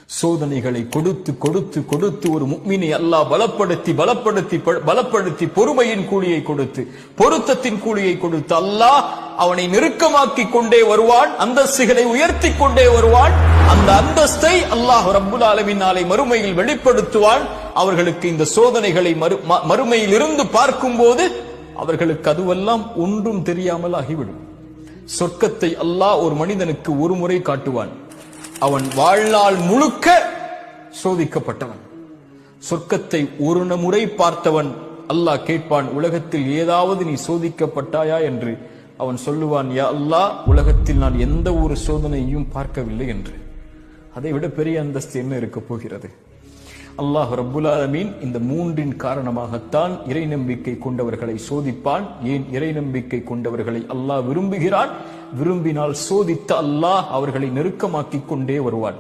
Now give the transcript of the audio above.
சோதனைகளை கொடுத்து கொடுத்து கொடுத்து ஒரு முஃமினை அல்லாஹ் பலப்படுத்தி பலப்படுத்தி பலப்படுத்தி பொறுமையின் கூலியை கொடுத்து பொருத்தத்தின் கூலியை கொடுத்து அல்லாஹ் அவனை நெருக்கமாக்கி கொண்டே வருவான், அந்தஸ்துகளை உயர்த்தி கொண்டே வருவான். அந்த அந்தஸ்தை அல்லாஹ் ரப்புல் ஆலமீன் நாளை மறுமையில் வெளிப்படுத்துவான். அவர்களுக்கு இந்த சோதனைகளை மறுமையில் இருந்து பார்க்கும் போது அவர்களுக்கு அதுவெல்லாம் ஒன்றும் தெரியாமல் ஆகிவிடும். சொர்க்கத்தை அல்லாஹ் ஒரு மனிதனுக்கு ஒரு முறை காட்டுவான். அவன் வாழ்நாள் முழுக்க சோதிக்கப்பட்டவன். சொர்க்கத்தை ஒரு முறை பார்த்தவன் அல்லாஹ் கேட்பான், உலகத்தில் ஏதாவது நீ சோதிக்கப்பட்டாயா என்று. அவன் சொல்லுவான், யா அல்லாஹ், உலகத்தில் நான் எந்த ஒரு சோதனையையும் பார்க்கவில்லை என்று. அதை விட பெரிய அந்தஸ்து என்ன இருக்க போகிறது? அல்லாஹ் ரப்புல் ஆலமீன் இந்த மூன்றின் காரணமாகத்தான் இறை நம்பிக்கை கொண்டவர்களை சோதிப்பான். ஏன் இறை நம்பிக்கை கொண்டவர்களை அல்லாஹ் விரும்புகிறான்? விரும்பினால் சோதித்த அல்லாஹ் அவர்களை நெருக்கமாக்கிக் கொண்டே வருவான்.